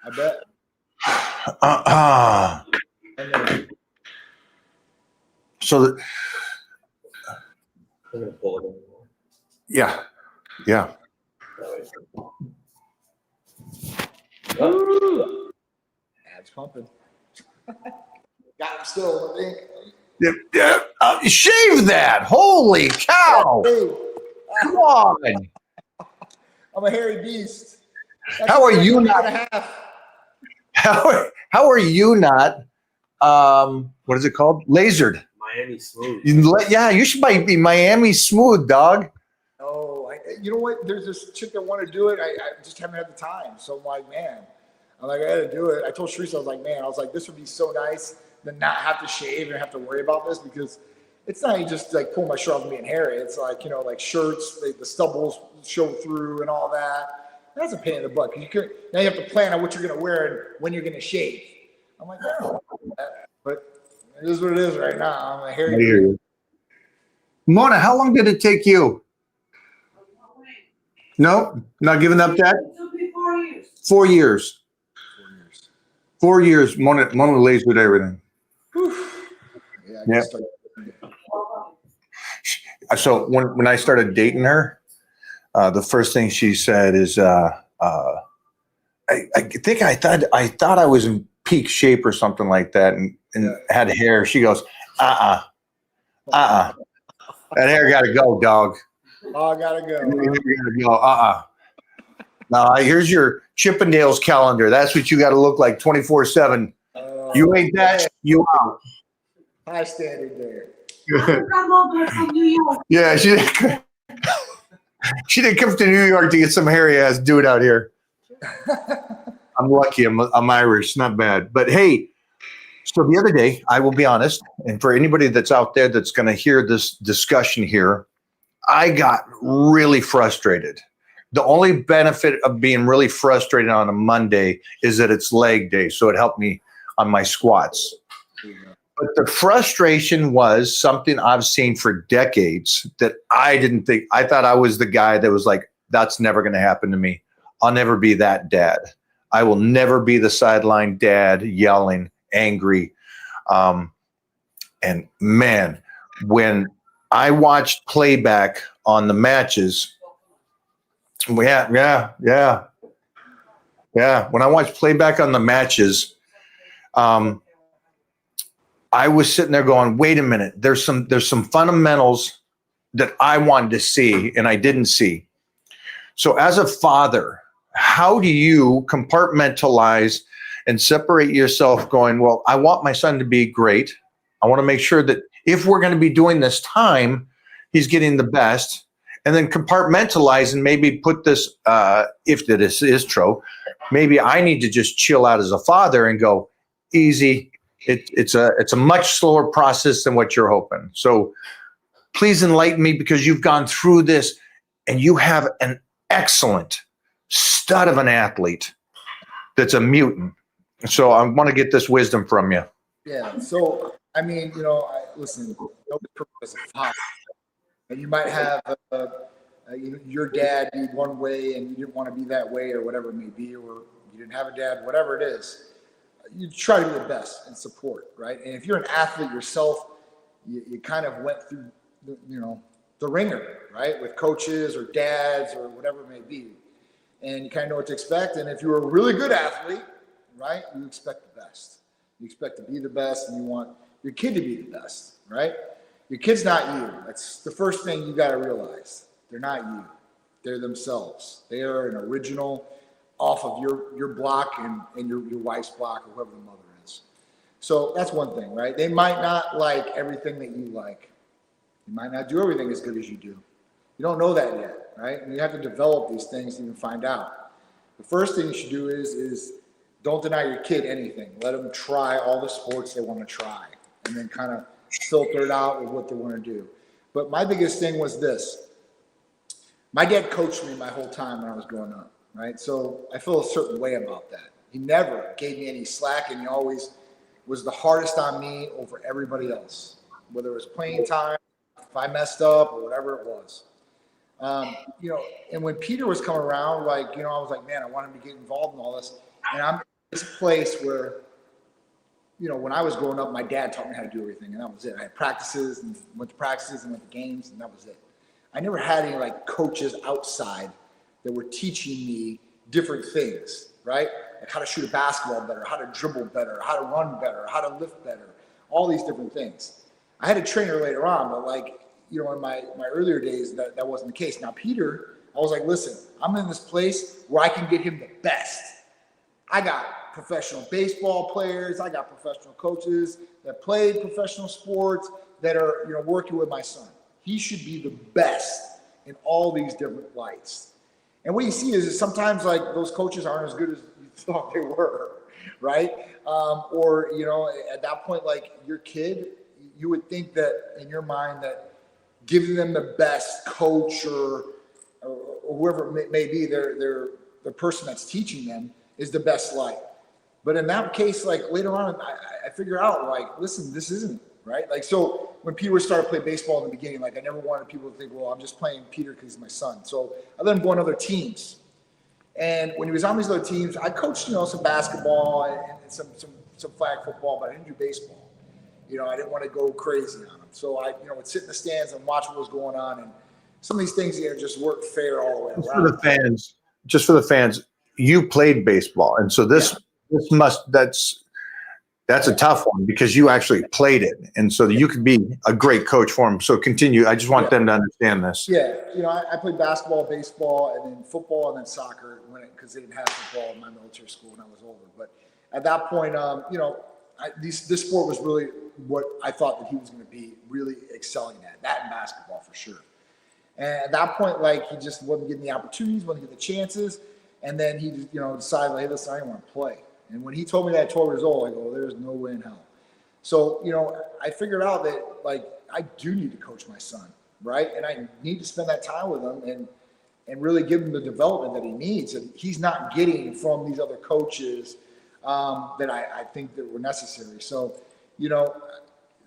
I bet. So, I'm gonna pull it in. yeah. Ad's pumping. Got him still, I think. Shave that! Holy cow! Hey, Come on! I'm a hairy beast. That's How are like you a week not? and a half. How are you not? What is it called? Lasered. Miami Smooth. You should be Miami Smooth, dog. Oh, you know what? There's this chick that want to do it. I just haven't had the time. So I'm like, man, I got to do it. I told Sharice, I was like, this would be so nice to not have to shave and have to worry about this, because it's not just like pull my shirt off and being hairy. It's like, like shirts, the stubbles show through and all that. That's a pain in the butt. Now you have to plan on what you're going to wear and when you're going to shave. I'm like, no, but it is what it is right now. I'm a hairy. I hear you. Mona, how long did it take you? No, not giving up that? It took me 4 years. 4 years. 4 years. Mona lays with everything. Yeah. So when I started dating her, the first thing she said is, I think I thought I was in peak shape or something like that, and had hair. She goes, that hair got to go, dog. Oh, I gotta go. Now here's your Chippendales calendar. That's what you got to look like 24/7. You ain't that, you out. High standard there. Come over from New York. Yeah, she didn't come to New York to get some hairy ass dude out here. I'm lucky. I'm Irish. Not bad. But hey, so the other day, I will be honest, and for anybody that's out there that's going to hear this discussion here, I got really frustrated. The only benefit of being really frustrated on a Monday is that it's leg day, so it helped me on my squats. But the frustration was something I've seen for decades that I didn't think. I thought I was the guy that was like, that's never going to happen to me. I'll never be that dad. I will never be the sideline dad yelling, angry. And man, when I watched playback on the matches, when I watched playback on the matches, I was sitting there going, wait a minute, there's some fundamentals that I wanted to see and I didn't see. So as a father, how do you compartmentalize and separate yourself going, well, I want my son to be great. I want to make sure that if we're going to be doing this time, he's getting the best. And then compartmentalize and maybe put this, if this is true, maybe I need to just chill out as a father and go easy. It's a much slower process than what you're hoping. So please enlighten me, because you've gone through this and you have an excellent stud of an athlete that's a mutant. So I want to get this wisdom from you. Yeah. So, I mean, listen, nobody's perfect as a father. And you might have your dad be one way and you didn't want to be that way, or whatever it may be, or you didn't have a dad, whatever it is. You try to be the best and support, right? And if you're an athlete yourself, you kind of went through, the ringer, right? With coaches or dads or whatever it may be. And you kind of know what to expect. And if you're a really good athlete, right, you expect the best. You expect to be the best, and you want your kid to be the best, right? Your kid's not you. That's the first thing you got to realize. They're not you. They're themselves. They are an original off of your block and your wife's block, or whoever the mother is. So that's one thing, right? They might not like everything that you like. You might not do everything as good as you do. You don't know that yet, right? And you have to develop these things to even find out. The first thing you should do is don't deny your kid anything. Let them try all the sports they want to try, and then kind of filter it out with what they want to do. But my biggest thing was this. My dad coached me my whole time when I was growing up, right? So I feel a certain way about that. He never gave me any slack, and he always was the hardest on me over everybody else, whether it was playing time, if I messed up, or whatever it was. And when Peter was coming around, I was like, man, I want him to get involved in all this. And I'm this place where, you know, when I was growing up, my dad taught me how to do everything, and that was it. I had practices and went to practices and went to games, and that was it. I never had any like coaches outside that were teaching me different things, right? Like how to shoot a basketball better, how to dribble better, how to run better, how to lift better, all these different things. I had a trainer later on, but like, you know, in my earlier days, that wasn't the case. Now, Peter, I was like, listen, I'm in this place where I can get him the best. I got professional baseball players. I got professional coaches that played professional sports that are, you know, working with my son. He should be the best in all these different lights. And what you see is sometimes like those coaches aren't as good as you thought they were, right? Or, you know, at that point, like your kid, you would think that in your mind that giving them the best coach or whoever it may be, the person that's teaching them is the best light. But in that case, like later on, I figure out like, listen, this isn't right. Like, so when Peter started playing baseball in the beginning, like I never wanted people to think, well, I'm just playing Peter because he's my son. So I let him go on other teams. And when he was on these other teams, I coached, you know, some basketball and some flag football, but I didn't do baseball. You know, I didn't want to go crazy on him. So I, you know, would sit in the stands and watch what was going on. And some of these things, you know, just weren't fair all the way around. Just for the fans, you played baseball. And so that's a tough one because you actually played it. And so you could be a great coach for them. So continue. I just want them to understand this. Yeah. You know, I played basketball, baseball, and then football, and then soccer because they didn't have football in my military school when I was older. But at that point, you know, this sport was really what I thought that he was going to be really excelling at, that and basketball for sure. And at that point, like he just wasn't getting the opportunities, wasn't getting the chances. And then he, you know, decided, like, hey, listen, I didn't want to play. And when he told me that at 12 years old, I go, there's no way in hell. So, you know, I figured out that, like, I do need to coach my son, right? And I need to spend that time with him and really give him the development that he needs. And he's not getting from these other coaches that I think that were necessary. So, you know,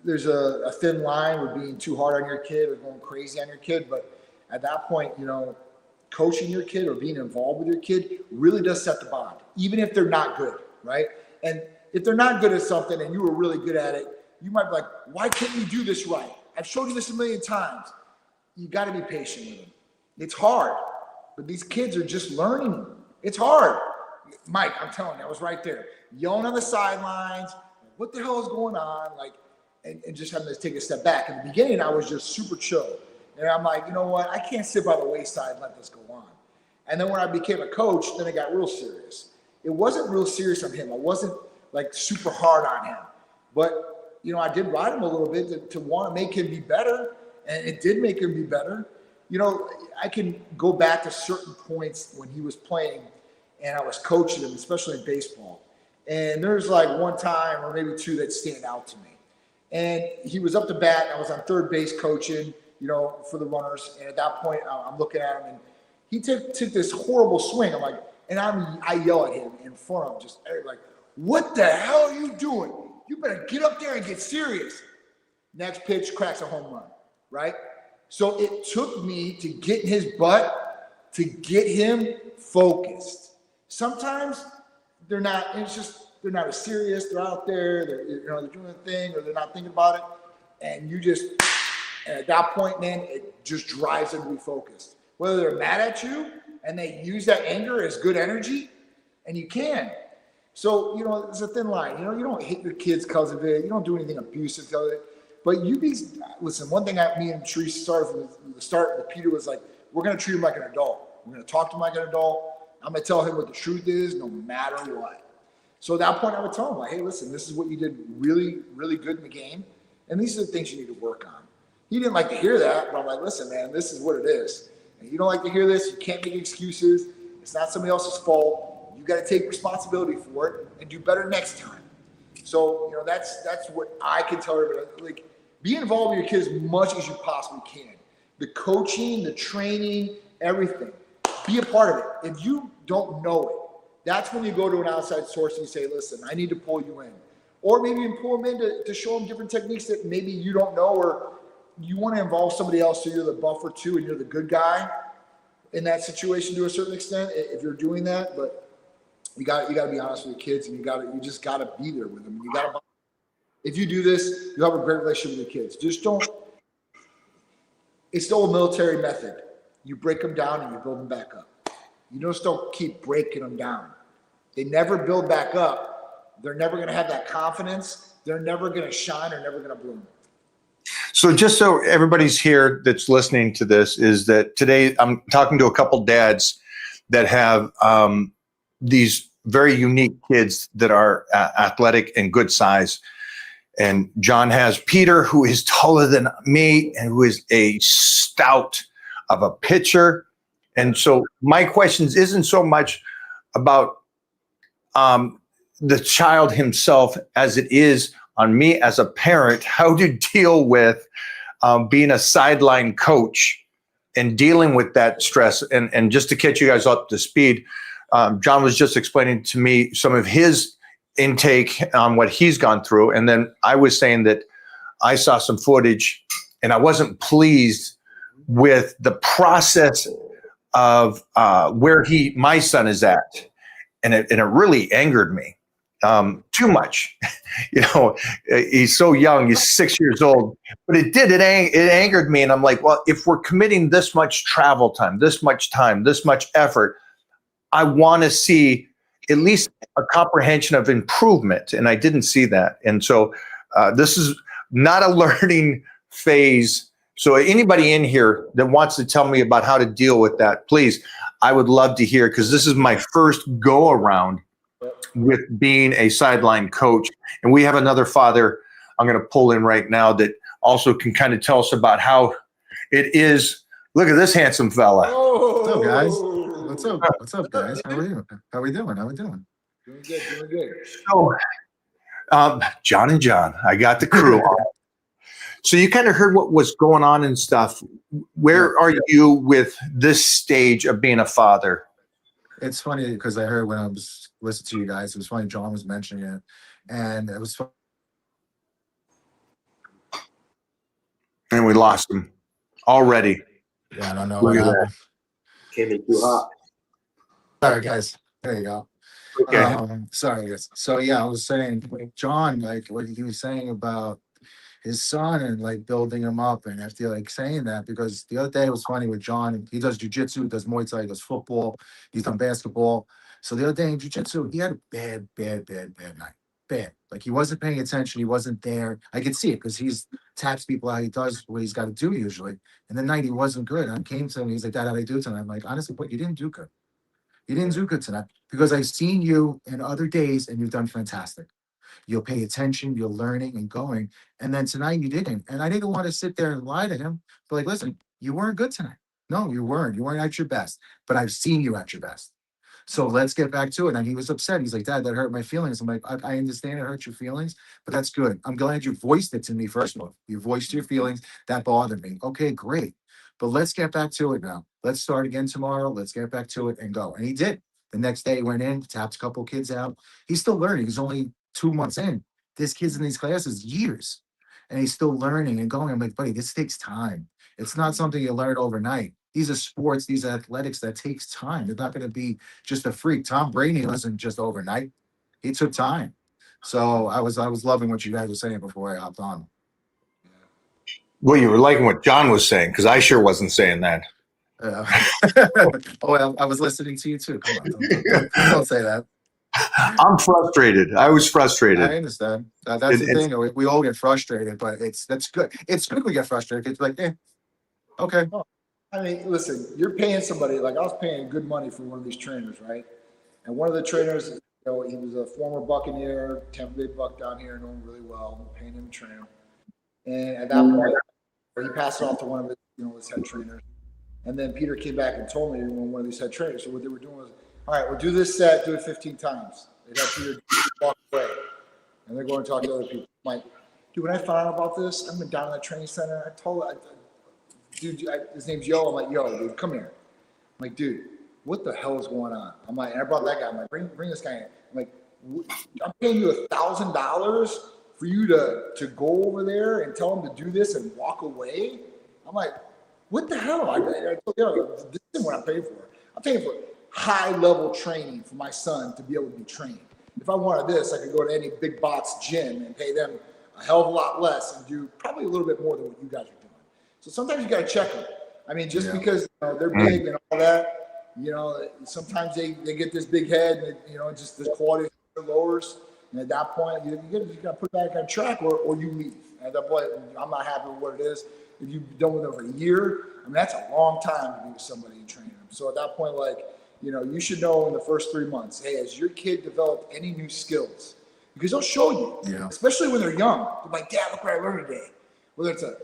there's a thin line with being too hard on your kid or going crazy on your kid. But at that point, you know, coaching your kid or being involved with your kid really does set the bond, even if they're not good, right? And if they're not good at something and you were really good at it, you might be like, why can't you do this right? I've showed you this a million times. You got to be patient with them. It's hard, but these kids are just learning. It's hard. Mike, I'm telling you, I was right there, yelling on the sidelines. What the hell is going on? Like, and just having to take a step back. In the beginning, I was just super chill. And I'm like, you know what? I can't sit by the wayside and let this go on. And then when I became a coach, then it got real serious. It wasn't real serious on him. I wasn't like super hard on him. But, you know, I did ride him a little bit to want to make him be better. And it did make him be better. You know, I can go back to certain points when he was playing and I was coaching him, especially in baseball. And there's like one time or maybe two that stand out to me. And he was up to bat. And I was on third base coaching, you know, for the runners. And at that point, I'm looking at him, and he took this horrible swing. I'm like, and I yell at him in front of him, just like, what the hell are you doing? You better get up there and get serious. Next pitch, cracks a home run, right? So it took me to get in his butt to get him focused. Sometimes they're not, they're not as serious. They're out there, they're doing a thing, or they're not thinking about it. And at that point, man, it just drives them to be focused. Whether they're mad at you and they use that anger as good energy, and you can. So, you know, there's a thin line. You know, you don't hit your kids because of it. You don't do anything abusive because of it. But listen, one thing me and Therese started from the start with Peter was like, we're going to treat him like an adult. We're going to talk to him like an adult. I'm going to tell him what the truth is no matter what. So at that point, I would tell him, like, hey, listen, this is what you did really, really good in the game. And these are the things you need to work on. He didn't like to hear that, but I'm like, listen, man, this is what it is. And you don't like to hear this, you can't make excuses. It's not somebody else's fault. You got to take responsibility for it and do better next time. So, you know, that's what I can tell everybody. Like, be involved with your kids as much as you possibly can. The coaching, the training, everything. Be a part of it. If you don't know it, that's when you go to an outside source and you say, listen, I need to pull you in. Or maybe you pull them in to show them different techniques that maybe you don't know, or you want to involve somebody else so you're the buffer too and you're the good guy in that situation to a certain extent if you're doing that. But, you got to be honest with the kids, and you just got to be there with them. You got to. If you do this, you have a great relationship with your kids. Just don't. It's the old military method. You break them down and you build them back up. You just don't keep breaking them down. They never build back up. They're never going to have that confidence. They're never going to shine or never going to bloom. So just so everybody's here that's listening to this, is that today I'm talking to a couple dads that have these very unique kids that are athletic and good size. And John has Peter, who is taller than me and who is a stout of a pitcher. And so my questions isn't so much about the child himself as it is on me as a parent, how to deal with being a sideline coach and dealing with that stress. And just to catch you guys up to speed, John was just explaining to me some of his intake on what he's gone through. And then I was saying that I saw some footage and I wasn't pleased with the process of where my son is at. And it really angered me too much. He's so young, he's 6 years old, but it angered me. And I'm like, well, if we're committing this much travel time, this much effort, I want to see at least a comprehension of improvement. And I didn't see that. And so this is not a learning phase. So anybody in here that wants to tell me about how to deal with that, please, I would love to hear, because this is my first go around with being a sideline coach. And we have another father I'm going to pull in right now that also can kind of tell us about how it is. Look at this handsome fella. What's up, guys? What's up, guys? How are we doing? Doing good. So, John and John, I got the crew on. So you kind of heard what was going on and stuff. Where are you with this stage of being a father? It's funny because I heard when I was listening to you guys, it was funny John was mentioning it, and it was fun. And we lost him already. Yeah, I don't know. Look at that. Came in too hot. Sorry, guys. There you go. Okay. Sorry, guys. So yeah, I was saying, like, John, like what he was saying about his son and like building him up, and after like saying that, because the other day it was funny with John. He does jujitsu, does Muay Thai, does football, he's done basketball. So the other day in jujitsu, he had a bad night. Bad. Like he wasn't paying attention. He wasn't there. I could see it because he's taps people how he does what he's got to do usually. And the night he wasn't good. I came to him. He's like, "Dad, how did I do tonight?" I'm like, honestly, but you didn't do good. You didn't do good tonight because I've seen you in other days and you've done fantastic. You'll pay attention, you're learning and going. And then tonight you didn't. And I didn't want to sit there and lie to him. But like, listen, you weren't good tonight. No, you weren't. You weren't at your best. But I've seen you at your best. So let's get back to it. And he was upset. He's like, "Dad, that hurt my feelings." I'm like, I understand it hurt your feelings, but that's good. I'm glad you voiced it to me, first of all. You voiced your feelings. That bothered me. Okay, great. But let's get back to it now. Let's start again tomorrow. Let's get back to it and go. And he did. The next day he went in, tapped a couple kids out. He's still learning. He's only 2 months in. This kid's in these classes years. And he's still learning and going. I'm like, buddy, this takes time. It's not something you learn overnight. These are sports, these are athletics that takes time. It's not going to be just a freak. Tom Brady wasn't just overnight. He took time. So I was loving what you guys were saying before I hopped on. Well, you were liking what John was saying, because I sure wasn't saying that. Oh, I was listening to you too. Come on, don't say that. I'm frustrated. I was frustrated. I understand. That's the thing. We all get frustrated, but that's good. It's good we get frustrated. It's like, okay. I mean, listen, you're paying somebody, like I was paying good money for one of these trainers, right? And one of the trainers, he was a former Buccaneer, Tampa Bay Buck down here, know him really well. I'm paying him to train him. And at that point, he passed it off to one of his head trainers. And then Peter came back and told me one of these head trainers. So what they were doing was, all right, we'll do this set, do it 15 times. They got Peter walk away. And they're going to talk to other people. I'm like, dude, when I found out about this, I went down to the training center. I told dude, his name's Yo. I'm like, "Yo, dude, come here." I'm like, "Dude, what the hell is going on?" I'm like, and I brought that guy. I'm like, bring this guy in. I'm like, "I'm paying you $1,000 for you to go over there and tell him to do this and walk away." I'm like, "What the hell?" I told you, this isn't what I'm paying for. I'm paying for high level training for my son to be able to be trained. If I wanted this, I could go to any big box gym and pay them a hell of a lot less and do probably a little bit more than what you guys are doing. So sometimes you got to check them. I mean, just because they're big and all that, sometimes they get this big head and, just the quality lowers. And at that point, you got to put back on track or you leave. At that point, I'm not happy with what it is. If you've been with them for a year, I mean, that's a long time to be with somebody and train them. So at that point, you should know in the first 3 months, hey, has your kid developed any new skills? Because they'll show you, especially when they're young. They're like, Dad, look what I learned today. Whether it's a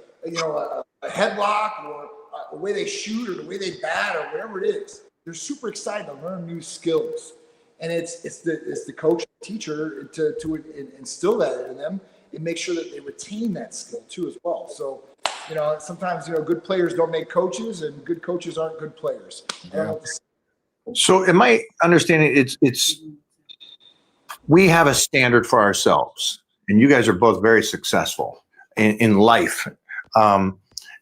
headlock or the way they shoot or the way they bat or whatever it is, they're super excited to learn new skills. And it's the coach, teacher to instill that in them and make sure that they retain that skill too as well. So, sometimes good players don't make coaches, and good coaches aren't good players. So, am I understanding? It's we have a standard for ourselves, and you guys are both very successful in life, and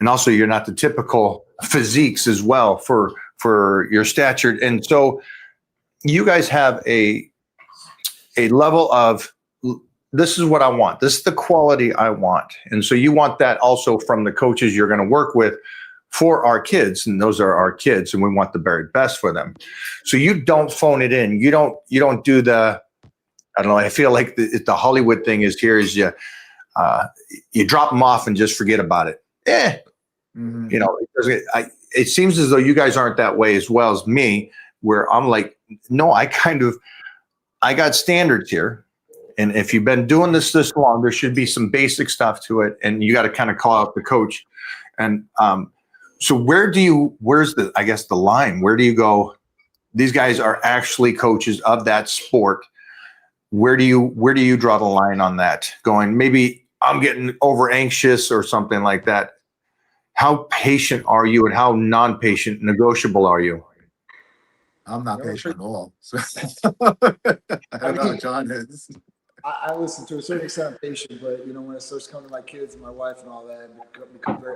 also you're not the typical physiques as well for your stature, and so you guys have a level of, this is what I want. This is the quality I want. And so you want that also from the coaches you're going to work with for our kids. And those are our kids, and we want the very best for them. So you don't phone it in. You don't do the, I don't know. I feel like the Hollywood thing is you drop them off and just forget about it. It seems as though you guys aren't that way as well as me, where I'm like, no, I got standards here. And if you've been doing this long, there should be some basic stuff to it. And you got to kind of call out the coach. And so where's the line? Where do you go? These guys are actually coaches of that sport. Where do you draw the line on that? Going, maybe I'm getting over anxious or something like that. How patient are you, and how non-patient negotiable are you? I'm not patient at all. So I don't know, John is. I listen to a certain extent, I'm patient, but when it starts coming to my kids and my wife and all that, I become very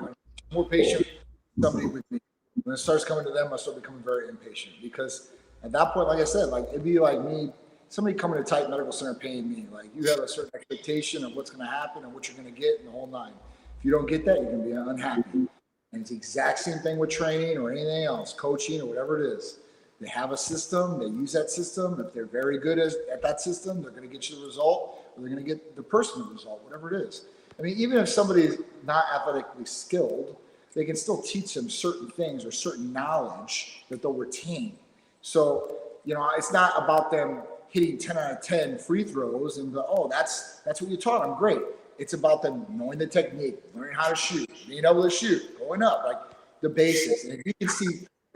more patient with somebody with me. When it starts coming to them, I start becoming very impatient, because at that point, like I said, it'd be like me, somebody coming to Titan Medical Center paying me. Like, you have a certain expectation of what's going to happen and what you're going to get in the whole nine. If you don't get that, you're going to be unhappy. And it's the exact same thing with training or anything else, coaching or whatever it is. They have a system, they use that system. If they're very good at that system, they're going to get you the result, or they're going to get the person the result, whatever it is. I mean, even if somebody's not athletically skilled, they can still teach them certain things or certain knowledge that they'll retain. So, it's not about them hitting 10 out of 10 free throws and go, oh, that's what you taught them. Great. It's about them knowing the technique, learning how to shoot, being able to shoot, going up, like the basics. And if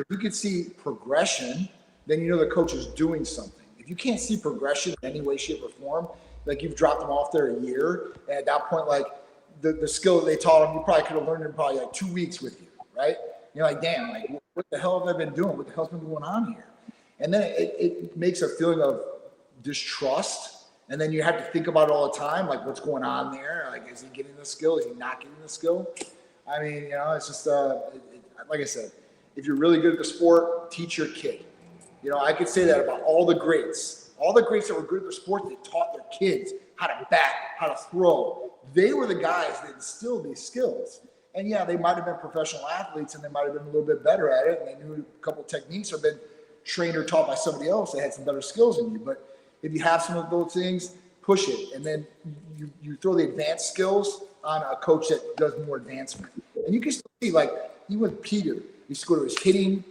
you can see progression, then the coach is doing something. If you can't see progression in any way, shape, or form, like you've dropped them off there a year, and at that point, like the skill that they taught them, you probably could have learned in probably like 2 weeks with you, right? You're like, damn, like what the hell have I been doing? What the hell's been going on here? And then it makes a feeling of distrust. And then you have to think about it all the time, like what's going on there? Like, is he getting the skill? Is he not getting the skill? I mean, it's just, like I said, if you're really good at the sport, teach your kid. I could say that about all the greats. All the greats that were good at the sport, they taught their kids how to bat, how to throw. They were the guys that instilled these skills. And yeah, they might have been professional athletes and they might have been a little bit better at it, and they knew a couple of techniques or been trained or taught by somebody else that had some better skills than you. But if you have some of those things, push it. And then you throw the advanced skills on a coach that does more advancement. And you can still see, like, even with Peter, he used to go to his hitting,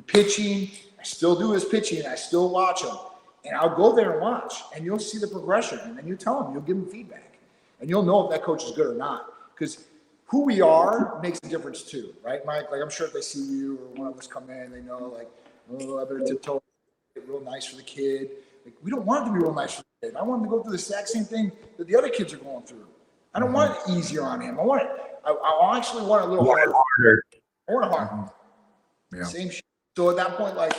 pitching. I still do his pitching. I still watch him. And I'll go there and watch. And you'll see the progression. And then you tell him, you'll give him feedback. And you'll know if that coach is good or not. Because who we are makes a difference too, right, Mike? Like, I'm sure if they see you or one of us come in, they know, like, oh, I better tiptoe, real nice for the kid. Like, we don't want it to be real nice for the kid. I want him to go through the exact same thing that the other kids are going through. I don't want it easier on him. I actually want it a little harder. I want it harder. Yeah. Same shit. So at that point, like,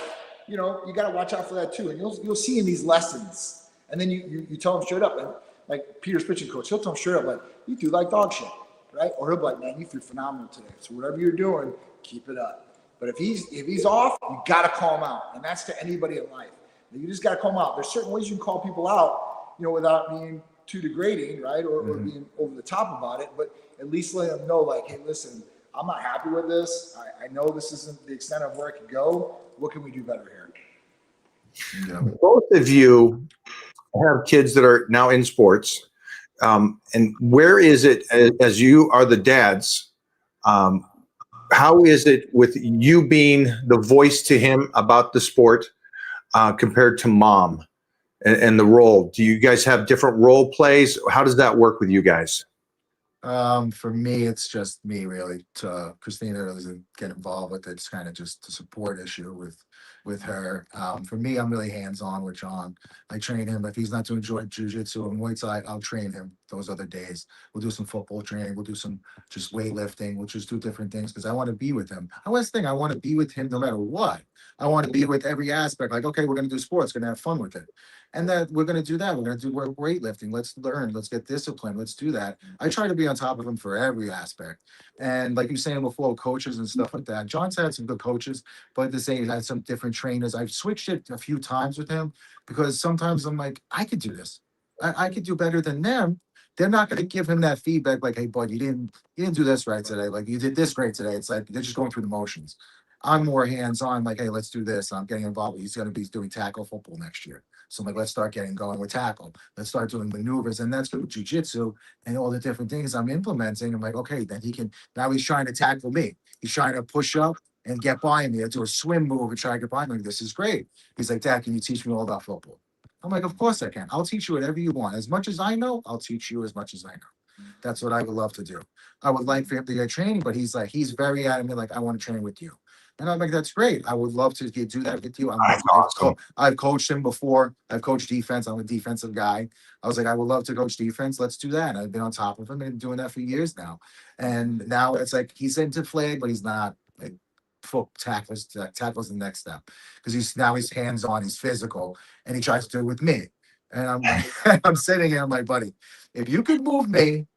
you got to watch out for that too. And you'll see in these lessons. And then you tell them straight up, like Peter's pitching coach, he'll tell them straight up, like, you threw like dog shit, right? Or he'll be like, man, you threw phenomenal today. So whatever you're doing, keep it up. But if he's off, you got to call him out, and that's to anybody in life. You just got to call him out. There's certain ways you can call people out, without being too degrading, right, or being over the top about it. But at least let them know, like, hey, listen, I'm not happy with this. I know this isn't the extent of where it could go. What can we do better here? Yeah. Both of you have kids that are now in sports. And where is it, as you are the dads, how is it with you being the voice to him about the sport compared to mom and the role? Do you guys have different role plays? How does that work with you guys? For me, it's just me really. Christina doesn't get involved with it. It's kind of just a support issue with her. For me, I'm really hands-on with John. I train him. If he's not doing jiu-jitsu or Muay Thai, I'll train him those other days. We'll do some football training. We'll do some just weightlifting. We'll just do different things because I want to be with him. I always think I want to be with him no matter what. I want to be with every aspect. Like, okay, we're going to do sports. Going to have fun with it. And that we're going to do that. We're going to do weightlifting. Let's learn. Let's get disciplined. Let's do that. I try to be on top of him for every aspect. And like you were saying before, coaches and stuff like that. John's had some good coaches, but at the same time, had some different trainers. I've switched it a few times with him because sometimes I'm like, I could do this. I could do better than them. They're not going to give him that feedback like, hey, bud, you didn't do this right today. Like, you did this great today. It's like they're just going through the motions. I'm more hands-on, like, hey, let's do this. I'm getting involved. He's going to be doing tackle football next year. So I'm like, let's start getting going with tackle. Let's start doing maneuvers. And that's good with jujitsu and all the different things I'm implementing. I'm like, okay, then now he's trying to tackle me. He's trying to push up and get by me. I do a swim move and try to get by me. This is great. He's like, Dad, can you teach me all about football? I'm like, of course I can. I'll teach you whatever you want. As much as I know, I'll teach you as much as I know. That's what I would love to do. I would like for him to get training, but he's very adamant, like, I want to train with you. And I'm like, that's great. I would love to do that with you. That's awesome. I've coached him before. I've coached defense. I'm a defensive guy. I was like, I would love to coach defense. Let's do that. And I've been on top of him and doing that for years now. And now it's like he's into flag, but he's not like full tackles. Tackles the next step because he's hands-on. He's physical, and he tries to do it with me. And I'm sitting here. I'm like, buddy, if you could move me,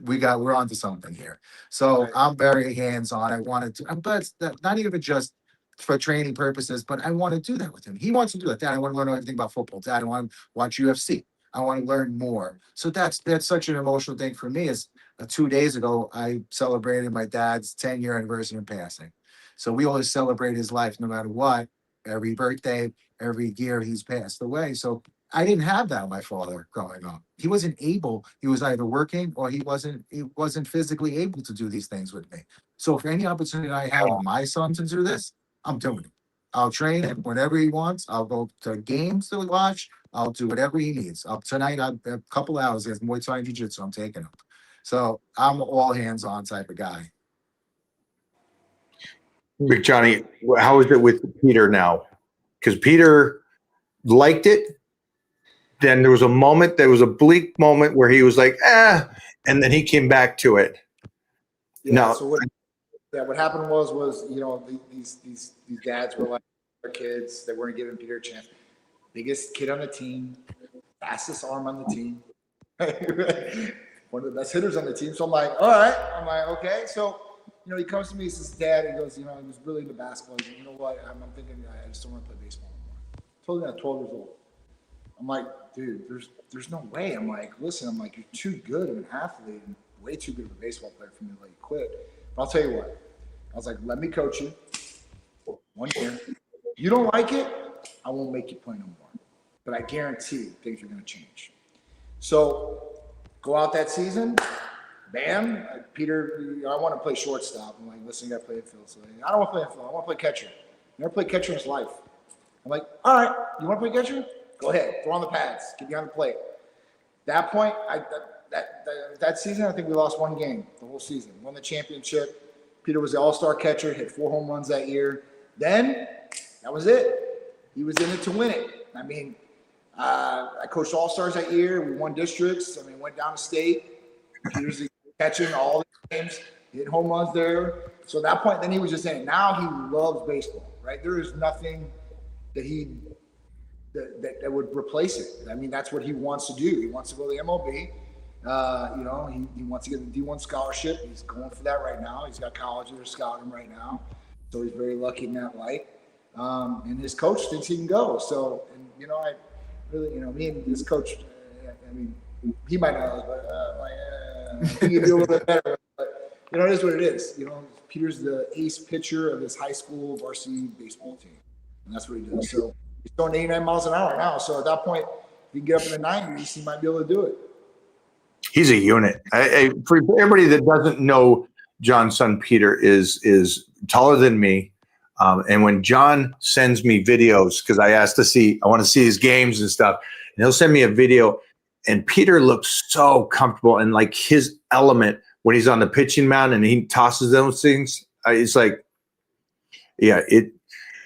we're onto something here. So Right. I'm very hands-on. I wanted to, but not even just for training purposes, but I want to do that with him. He wants to do that. Dad, I want to learn everything about football. Dad, I want to watch UFC. I want to learn more. So that's such an emotional thing for me. Is 2 days ago, I celebrated my dad's 10-year anniversary in passing. So we always celebrate his life no matter what. Every birthday, every year he's passed away. So I didn't have that with my father growing up. He wasn't able. He was either working or he wasn't physically able to do these things with me. So for any opportunity I have with my son to do this, I'm doing it. I'll train him whenever he wants. I'll go to games to watch. I'll do whatever he needs. Tonight, a couple hours, he has Muay Thai and Jiu-Jitsu. I'm taking him. So I'm all hands-on type of guy. Big Johnny, how is it with Peter now? Because Peter liked it. Then there was a bleak moment where he was like, and then he came back to it. Yeah, No. So what happened was these dads were like their kids. They weren't giving Peter a chance. Biggest kid on the team, fastest arm on the team, one of the best hitters on the team. So I'm like, all right. I'm like, okay. So he comes to me. He says, Dad, he goes, he was really into basketball. He said, you know what? I'm thinking I just don't want to play baseball anymore. Told him at 12 years old. I'm like, dude, there's no way. I'm like, listen, you're too good of an athlete and way too good of a baseball player for me to let you quit. But I'll tell you what. I was like, let me coach you 1 year. You don't like it, I won't make you play no more. But I guarantee things are going to change. So go out that season, bam. Peter, I want to play shortstop. I'm like, listen, you got to play infield. So I don't want to play infield. I want to play catcher. Never played catcher in his life. I'm like, all right, you want to play catcher? Go ahead, throw on the pads, get behind the plate. That point, that season, I think we lost 1 game the whole season. Won the championship. Peter was the all-star catcher, hit 4 home runs that year. Then, that was it. He was in it to win it. I mean, I coached all-stars that year. We won districts. Went down to state. Peter's catching all the games, hit home runs there. So at that point, then he was just saying, now he loves baseball, right? There is nothing that that would replace it. That's what he wants to do. He wants to go to the MLB. He wants to get the D1 scholarship. He's going for that right now. He's got college that are scouting right now. So he's very lucky in that light. And his coach thinks he can go. So, and I really, me and this coach, I mean, he might not, but I think he'd do a little bit better. But it is what it is. Peter's the ace pitcher of his high school varsity baseball team, and that's what he does. So he's throwing 89 miles an hour now. So at that point, if he can get up in the 90s, he might be able to do it. He's a unit. For everybody that doesn't know, John's son Peter is taller than me. And when John sends me videos, because I want to see his games and stuff, and he'll send me a video, and Peter looks so comfortable and like his element when he's on the pitching mound and he tosses those things. It's like, yeah,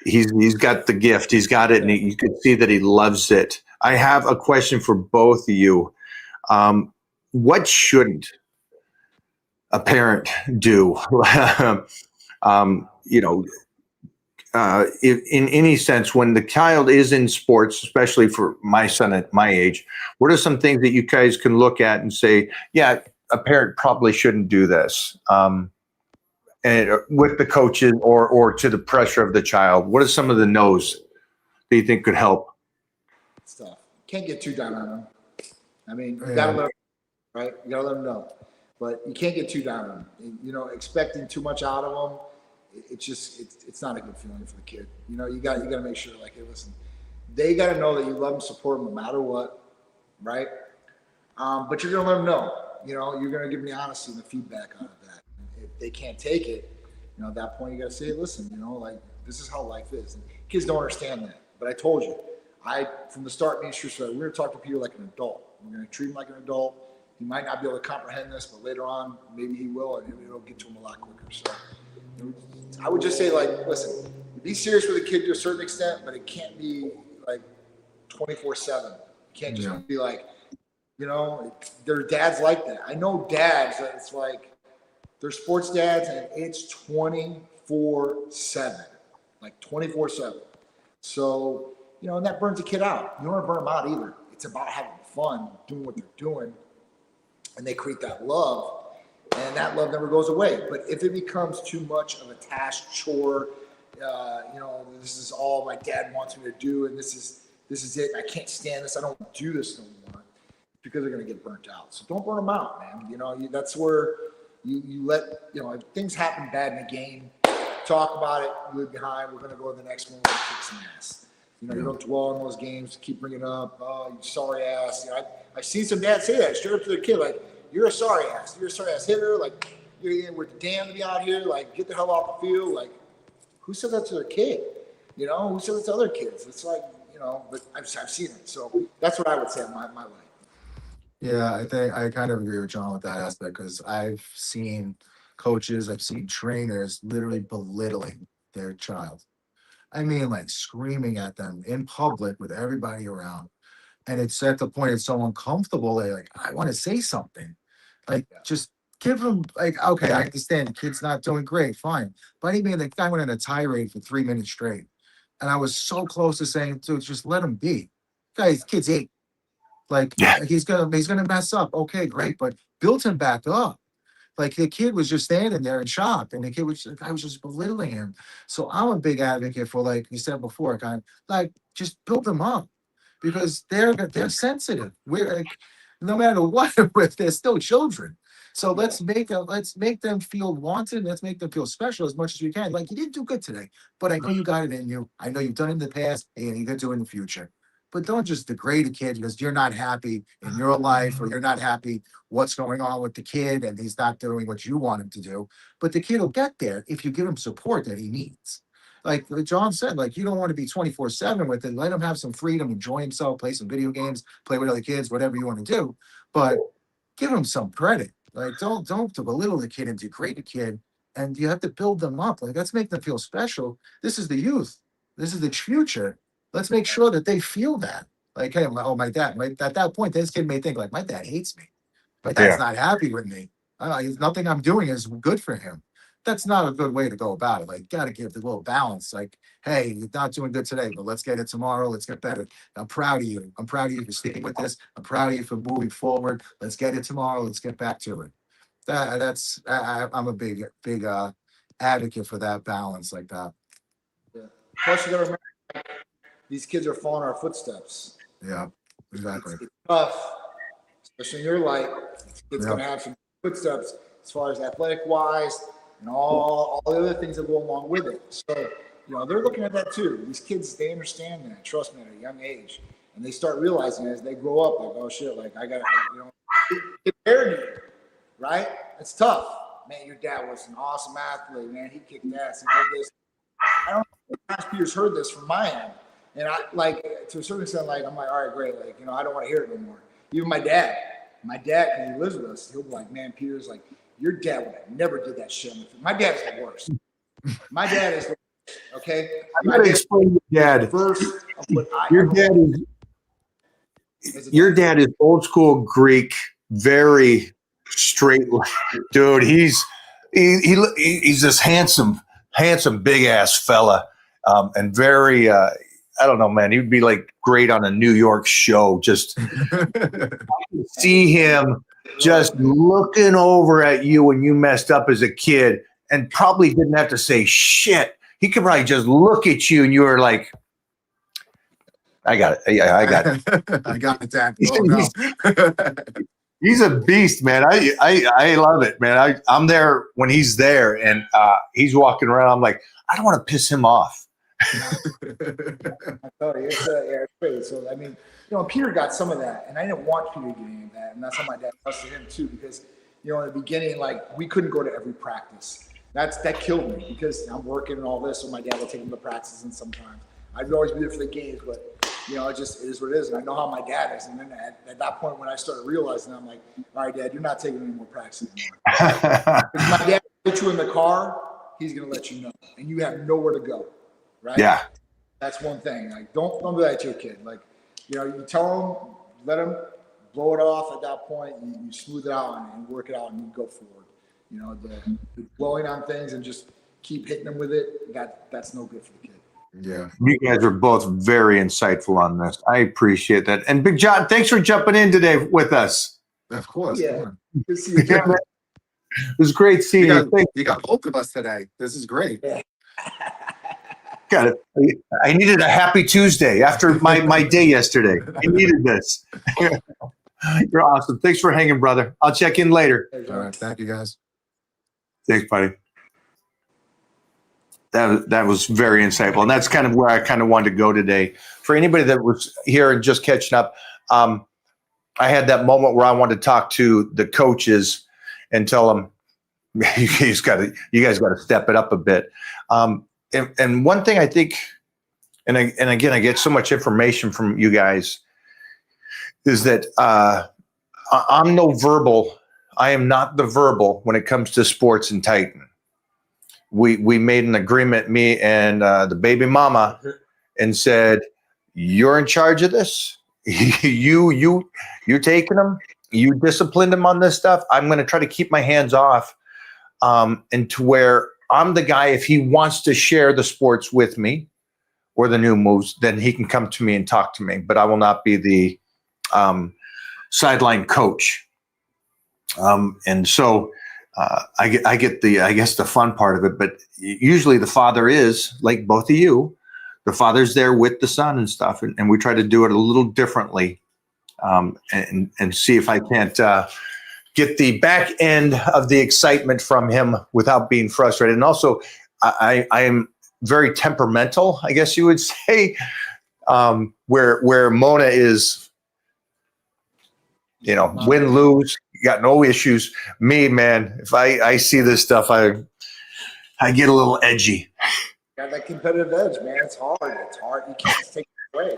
he's got the gift. He's got it, and you can see that he loves it. I have a question for both of you. What shouldn't a parent do? If, in any sense, when the child is in sports, especially for my son at my age, what are some things that you guys can look at and say, yeah, a parent probably shouldn't do this, and with the coaches or to the pressure of the child? What are some of the no's that you think could help? Stuff. Can't get too down on them. I mean, you gotta let them, right? You gotta let them know, but you can't get too down on them. Expecting too much out of them, it's not a good feeling for the kid. You got to make sure, like, hey, listen, they got to know that you love them, support them no matter what, right? But you're gonna let them know. You're gonna give them the honesty and the feedback out of that. And if they can't take it, at that point you got to say, listen, like, this is how life is. And kids don't understand that. But I told you, from the start, made sure we're gonna talk to Peter like an adult. We're gonna treat him like an adult. He might not be able to comprehend this, but later on, maybe he will, and it'll get to him a lot quicker. So I would just say, like, listen, be serious with a kid to a certain extent, but it can't be like 24/7. You can't just be like, their dads like that. I know dads that it's like they're sports dads and it's 24/7, like 24/7. So, and that burns a kid out. You don't want to burn them out either. It's about having fun, doing what they're doing, and they create that love. And that love never goes away. But if it becomes too much of a task, chore, this is all my dad wants me to do, and this is it. I can't stand this. I don't want to do this no more, because they're going to get burnt out. So don't burn them out, man. That's where you let, if things happen bad in a game, talk about it, leave behind. We're going to go to the next one and kick some ass. You don't dwell on those games. Keep bringing up, oh, you sorry ass. I've seen some dads say that straight up to their kid, like, you're a sorry ass. You're a sorry ass hitter. Like, we're damned to be out here. Like, get the hell off the field. Like, who said that to their kid? Who said that to other kids? It's like, but I've seen it. So that's what I would say in my life. Yeah, I think I kind of agree with John with that aspect, because I've seen coaches, I've seen trainers literally belittling their child. I mean, like, screaming at them in public with everybody around. And it's at the point it's so uncomfortable. They're like, I want to say something. Like, just give them, like, okay, I understand the kid's not doing great, fine. But I mean, the guy went on a tirade for 3 minutes straight. And I was so close to saying, dude, just let him be. Guys, kid's 8. Like, he's gonna mess up. Okay, great, but build him back up. Like, the kid was just standing there in shock, and the guy was just belittling him. So I'm a big advocate for, like you said before, kind of like, just build them up, because they're sensitive. We're like, no matter what, they're still children. So let's make them feel wanted. Let's make them feel special as much as we can. Like, you didn't do good today, but I know you got it in you. I know you've done it in the past, and you're gonna do it in the future. But don't just degrade a kid because you're not happy in your life, or you're not happy what's going on with the kid and he's not doing what you want him to do. But the kid will get there if you give him support that he needs. Like John said, like, you don't want to be 24/7 with it. Let him have some freedom, enjoy himself, play some video games, play with other kids, whatever you want to do. But give him some credit. Like, don't belittle the kid and degrade the kid. And you have to build them up. Like, let's make them feel special. This is the youth. This is the future. Let's make sure that they feel that. Like, hey, my dad. At that point, this kid may think, like, my dad hates me. My dad's not happy with me. Nothing I'm doing is good for him. That's not a good way to go about it. Like, got to give the little balance. Like, hey, you're not doing good today, but let's get it tomorrow. Let's get better. I'm proud of you. I'm proud of you for sticking with this. I'm proud of you for moving forward. Let's get it tomorrow. Let's get back to it. I'm a big advocate for that balance like that. Yeah. Plus, you got to remember, these kids are following our footsteps. Yeah, exactly. It's tough, especially in your life. It's Yeah. going to have some footsteps as far as athletic wise and all the other things that go along with it. So, they're looking at that too. These kids, they understand that, trust me, at a young age. And they start realizing as they grow up, like, oh shit, like I got, compared to you, right? It's tough. Man, your dad was an awesome athlete, man. He kicked ass. He did this. I don't know if Peter's heard this from my end. And I, like, to a certain extent, like, I'm like, all right, great. Like, I don't want to hear it anymore. Even my dad, when he lives with us, he'll be like, man, Peter's like, your dad would have never did that shit. My dad is the worst. My dad is the worst, okay? I gotta explain your dad. First of what Your dad is old school Greek, very straight, dude. He's this handsome, big ass fella, and very. I don't know, man. He would be like great on a New York show. Just see him just looking over at you when you messed up as a kid, and probably didn't have to say shit. He could probably just look at you, and you were like, "I got it. Yeah, I got it. I got it, Dad. Oh, no. He's a beast, man. I love it, man. I'm there when he's there, and he's walking around. I'm like, I don't want to piss him off. I tell you, it's great. So, I mean, Peter got some of that, and I didn't want Peter getting that, and that's how my dad trusted him too, because, in the beginning, like, we couldn't go to every practice. That killed me because I'm working and all this, so my dad would take him to practices, and sometimes I'd always be there for the games, but it is what it is, and I know how my dad is. And then at that point, when I started realizing, I'm like, all right, Dad, you're not taking any more practice anymore. If my dad puts you in the car, he's gonna let you know, and you have nowhere to go. Right? Yeah. That's one thing. Like, don't do that to your kid. Like, you tell him, let him blow it off at that point. You smooth it out and work it out, and you go forward. The dwelling on things and just keep hitting them with it. That's no good for the kid. Yeah. You guys are both very insightful on this. I appreciate that. And Big John, thanks for jumping in today with us. Of course. Yeah. Good to see you. It was great seeing you. You got both of us today. This is great. Yeah. Got it. I needed a happy Tuesday after my day yesterday. I needed this. You're awesome. Thanks for hanging, brother. I'll check in later. All right. Thank you, guys. Thanks, buddy. That was very insightful. And that's kind of where I kind of wanted to go today. For anybody that was here and just catching up, I had that moment where I wanted to talk to the coaches and tell them, you guys got to step it up a bit. And one thing I think, and again, I get so much information from you guys, is that I'm no verbal. I am not the verbal when it comes to sports in Titan. We made an agreement, me and the baby mama, and said, you're in charge of this. You're taking them. You disciplined them on this stuff. I'm going to try to keep my hands off, and to where I'm the guy, if he wants to share the sports with me or the new moves, then he can come to me and talk to me. But I will not be the sideline coach. And so I get the fun part of it. But usually the father is, like both of you, the father's there with the son and stuff. And we try to do it a little differently, and see if I can't get the back end of the excitement from him without being frustrated. And also, I am very temperamental, I guess you would say, where Mona is, win, lose, you got no issues. Me, man, if I see this stuff, I get a little edgy. Got that competitive edge, man. It's hard. You can't just take it away.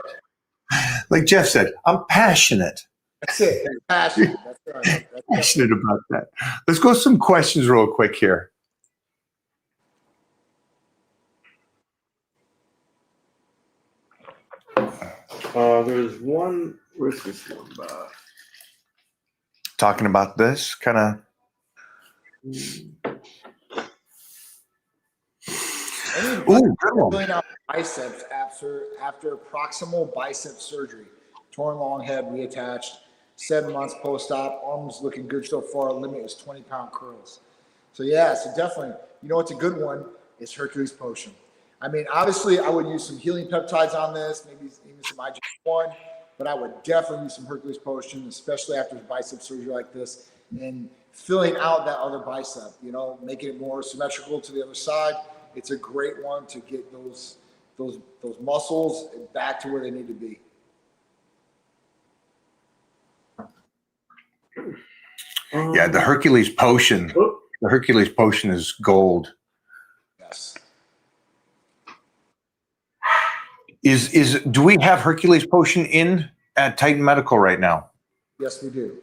Like Jeff said, I'm passionate. That's it. Passionate. That's right. That's Passionate about that. Let's go some questions real quick here. There's one. Where's this one? Talking about this kind of. Ooh, good one. Filling out biceps after proximal bicep surgery. Torn long head reattached. 7 months post-op. Arms looking good so far. Limit is 20-pound curls. So yeah, so definitely, you know what's a good one is Hercules Potion. I mean, obviously, I would use some healing peptides on this, maybe even some IGF-1, but I would definitely use some Hercules Potion, especially after bicep surgery like this, and filling out that other bicep. You know, making it more symmetrical to the other side. It's a great one to get those muscles back to where they need to be. Yeah, the Hercules Potion. The Hercules Potion is gold. Yes. Do we have Hercules Potion in at Titan Medical right now? Yes, we do.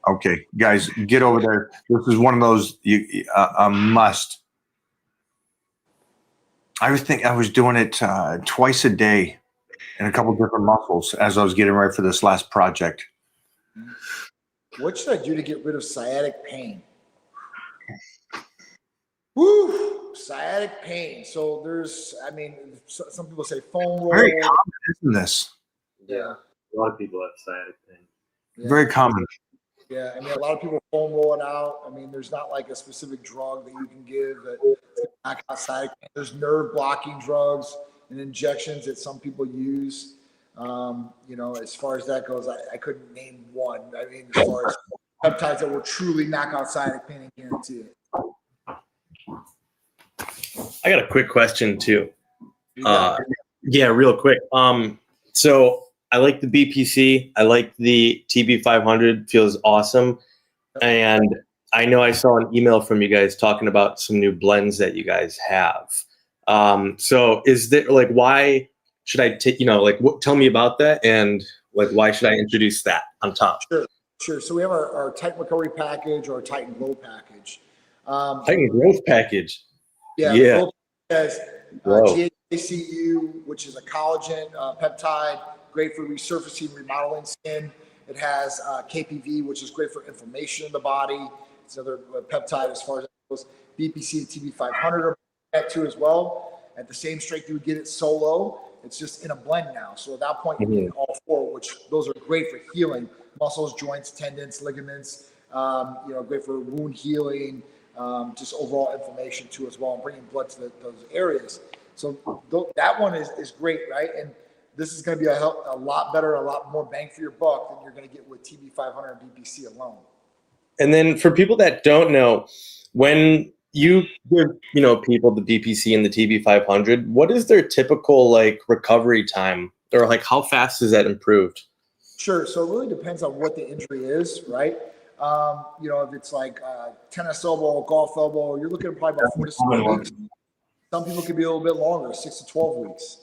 Okay, guys, get over there. This is one of those a must. I was doing it twice a day in a couple different muscles as I was getting ready for this last project. What should I do to get rid of sciatic pain? Woo! Sciatic pain. So there's, I mean, some people say foam roll. Very common, isn't this? Yeah. A lot of people have sciatic pain. Yeah. Very common. Yeah, I mean, a lot of people foam roll it out. I mean, there's not like a specific drug that you can give that knock out sciatic pain. There's nerve blocking drugs and injections that some people use. You know, as far as that goes, I couldn't name one. I mean, as far as peptides that will truly knock out sciatic pain and guarantee it. I got a quick question too. You got it. Yeah, real quick. So I like the BPC. I like the TB500. Feels awesome. And I know I saw an email from you guys talking about some new blends that you guys have. So is there like, why should I take, tell me about that, and like, why should I introduce that on top? Sure. So we have our Titan Recovery Package or our Titan Glow Package. Titan Growth Package. Yeah. Yeah. Has Whoa. GHACU, which is a collagen peptide, great for resurfacing, remodeling skin. It has KPV, which is great for inflammation in the body. It's another peptide as far as that goes. BPC and TB500 are that too as well. At the same strength you would get it solo. It's just in a blend now. So at that point, you get all four, which those are great for healing muscles, joints, tendons, ligaments. Great for wound healing, just overall inflammation too as well, and bringing blood to those areas. So that one is great, right? And this is going to be a lot better, a lot more bang for your buck than you're going to get with TB500 and BPC alone. And then for people that don't know, when you give, people the BPC and the TB500, what is their typical like recovery time, or like how fast is that improved? Sure. So it really depends on what the injury is, right? If it's like tennis elbow, golf elbow, you're looking at probably about 4 to 6 weeks. Some people could be a little bit longer, 6 to 12 weeks.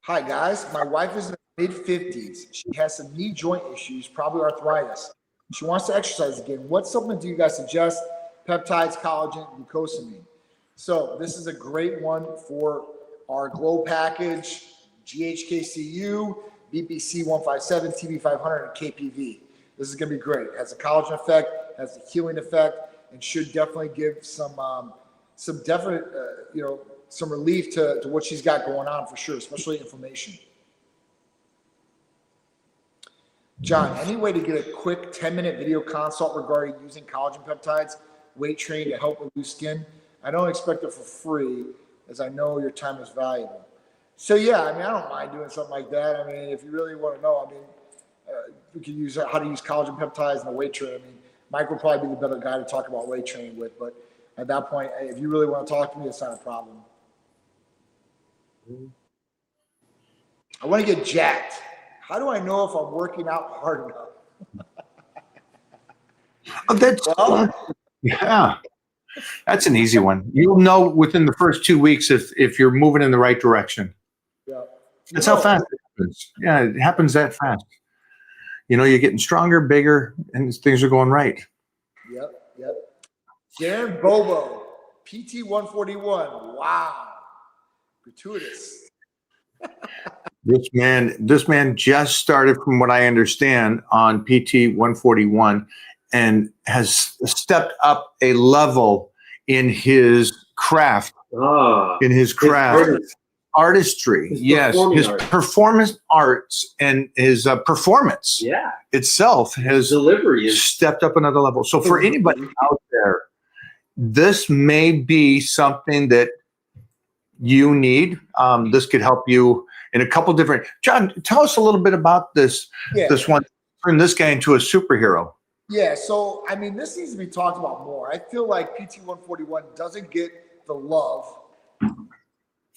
Hi guys, my wife is in her mid-50s. She has some knee joint issues, probably arthritis. She wants to exercise again. What supplement do you guys suggest? Peptides, collagen, glucosamine. So this is a great one for our Glow Package, GHKCU, BPC 157, TB500, and KPV. This is going to be great. It has a collagen effect, has a healing effect, and should definitely give some definite, some relief to what she's got going on for sure, especially inflammation. John, any way to get a quick 10-minute video consult regarding using collagen peptides, weight training to help reduce skin? I don't expect it for free, as I know your time is valuable. So yeah, I don't mind doing something like that. If you really want to know, we can use how to use collagen peptides and the weight training. Mike will probably be the better guy to talk about weight training with, but at that point, if you really want to talk to me, it's not a problem. I want to get jacked. How do I know if I'm working out hard enough? Yeah, that's an easy one. You'll know within the first 2 weeks if you're moving in the right direction. Yeah. That's how fast it happens. Yeah, it happens that fast. You're getting stronger, bigger, and things are going right. Yep. Darren Bobo, PT 141. Wow. Gratuitous. This man just started, from what I understand, on PT 141 and has stepped up a level in his craft. artistry. His Yes, performing his arts. performance arts and his performance Yeah. itself has Delivery is stepped up another level. So for anybody out there, this may be something that you need. This could help you in a couple different. John, tell us a little bit about this. Yeah. This one, turn this guy into a superhero. Yeah, so I mean, this needs to be talked about more. I feel like PT-141 doesn't get the love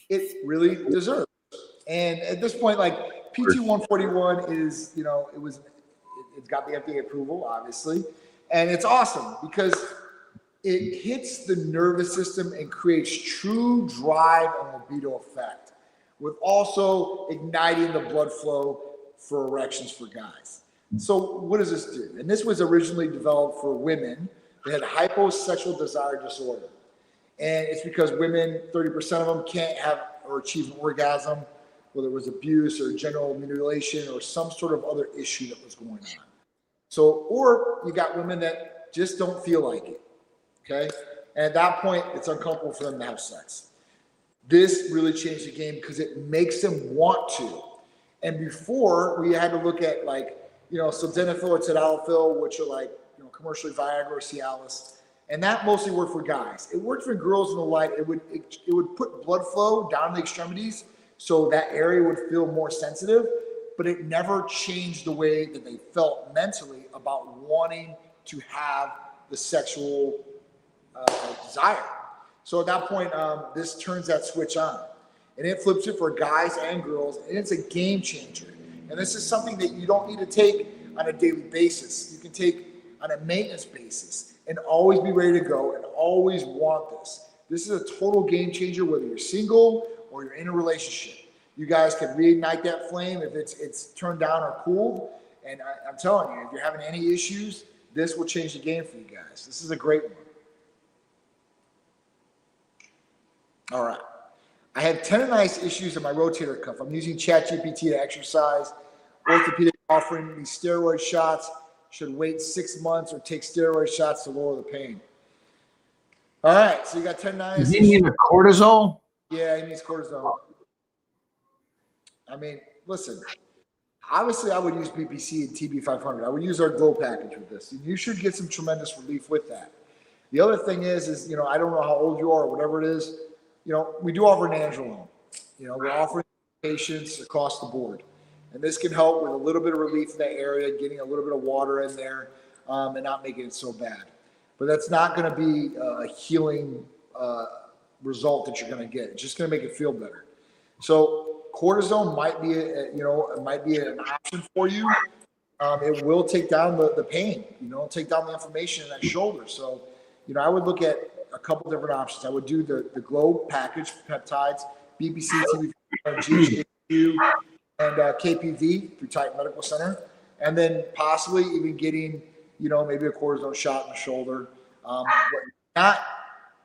it really deserves. And at this point, like PT-141 is, you know, it's got the FDA approval, obviously, and it's awesome because it hits the nervous system and creates true drive and libido effect, with also igniting the blood flow for erections for guys. So what does this do? And this was originally developed for women that had hyposexual desire disorder. And it's because women, 30% of them can't have or achieve an orgasm, whether it was abuse or genital mutilation or some sort of other issue that was going on. So, or you got women that just don't feel like it, okay? And at that point, it's uncomfortable for them to have sex. This really changed the game because it makes them want to. And before, we had to look at like, you know, sildenafil or tadalafil, which are like, you know, commercially Viagra or Cialis. And that mostly worked for guys. It worked for girls in the light. It would put blood flow down the extremities so that area would feel more sensitive, but it never changed the way that they felt mentally about wanting to have the sexual desire. So at that point, this turns that switch on. And it flips it for guys and girls, and it's a game changer. And this is something that you don't need to take on a daily basis. You can take on a maintenance basis and always be ready to go and always want this. This is a total game changer, whether you're single or you're in a relationship. You guys can reignite that flame if it's turned down or cooled. And I'm telling you, if you're having any issues, this will change the game for you guys. This is a great one. All right. I have tendonitis issues in my rotator cuff. I'm using ChatGPT to exercise. Orthopedic offering me steroid shots. Should wait 6 months or take steroid shots to lower the pain. All right, so you got tendonitis. Does he need a cortisol? Yeah, he needs cortisone. I mean, listen, obviously I would use BPC and TB500. I would use our Glow package with this. You should get some tremendous relief with that. The other thing is, you know, I don't know how old you are or whatever it is. You know, we do offer nandrolone. You know, we're offering patients across the board. And this can help with a little bit of relief in that area, getting a little bit of water in there and not making it so bad. But that's not going to be a healing result that you're going to get. It's just going to make it feel better. So cortisone might be, it might be an option for you. It will take down the pain, you know, take down the inflammation in that shoulder. So, you know, I would look at a couple different options. I would do the Glow package, peptides, BBC, TB, GHQ, and KPV through Titan Medical Center. And then possibly even getting, you know, maybe a cortisone shot in the shoulder. But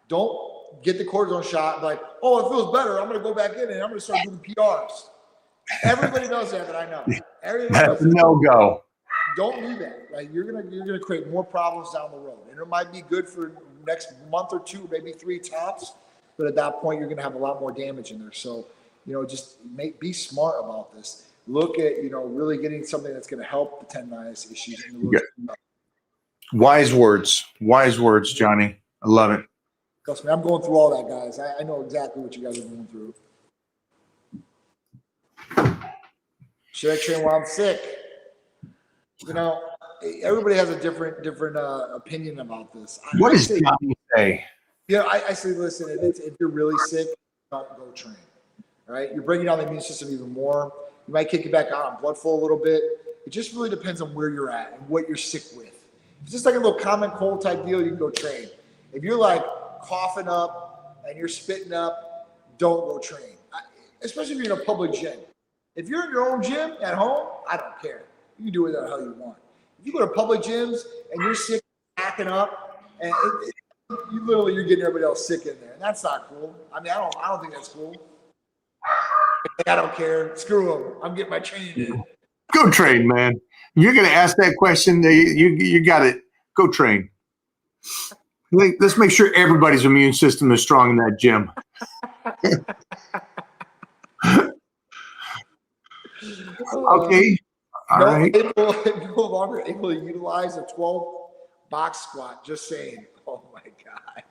don't get the cortisone shot like, oh, it feels better. I'm going to go back in and I'm going to start doing PRs. Everybody knows that I know. Everybody knows that. No go. Don't do that. Like you're gonna create more problems down the road, and it might be good for next month or two, maybe 3 tops. But at that point, you're gonna have a lot more damage in there. So, you know, just be smart about this. Look at, you know, really getting something that's gonna help the tendonitis issues. Wise words, Johnny. I love it. Trust me, I'm going through all that, guys. I know exactly what you guys are going through. Should I train while I'm sick? You know, everybody has a different opinion about this. What does Johnny say? Yeah, I say, listen, if you're really sick, don't go train. All right, you're bringing down the immune system even more. You might kick it back out on blood flow a little bit. It just really depends on where you're at and what you're sick with. If it's just like a little common cold type deal, you can go train. If you're like coughing up and you're spitting up, don't go train. Especially if you're in a public gym. If you're in your own gym at home, I don't care. You can do it the hell you want. If you go to public gyms and you're sick, hacking up, and you're getting everybody else sick in there, and that's not cool. I mean, I don't think that's cool. I don't care. Screw them. I'm getting my training in. Go train, man. You're gonna ask that question. You got it. Go train. Let's make sure everybody's immune system is strong in that gym. Okay. All No, right. no longer able to utilize a 12 box squat. Just saying. Oh my God.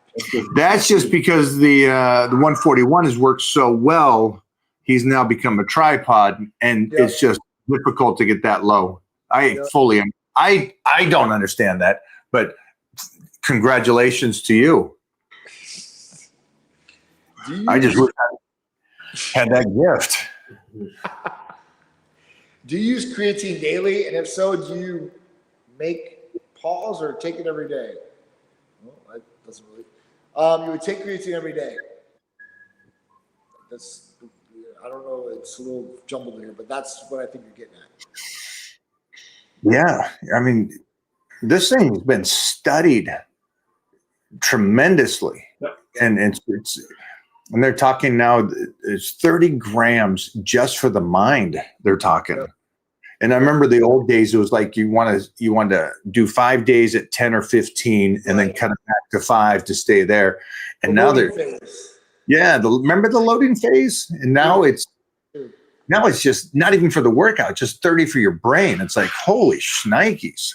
That's just because the 141 has worked so well. He's now become a tripod, and Yep. it's just difficult to get that low. Yep. I don't understand that, but congratulations to you. Do you, I just wish I had that gift. do you use creatine daily? And if so, do you make pause or take it every day? Well, that doesn't really. You would take creatine every day. That's, I don't know. It's a little jumbled here, but that's what I think you're getting at. Yeah, I mean, this thing has been studied tremendously, and and they're talking now. It's 30 grams just for the mind. They're talking, Yep. and I remember the old days. It was like you wanted to do 5 days at 10 or 15, and then Right. cut it back to 5 to stay there. And The now loading they're phase. remember the loading phase, and now it's just not even for the workout, just 30 for your brain. It's like, holy shnikes.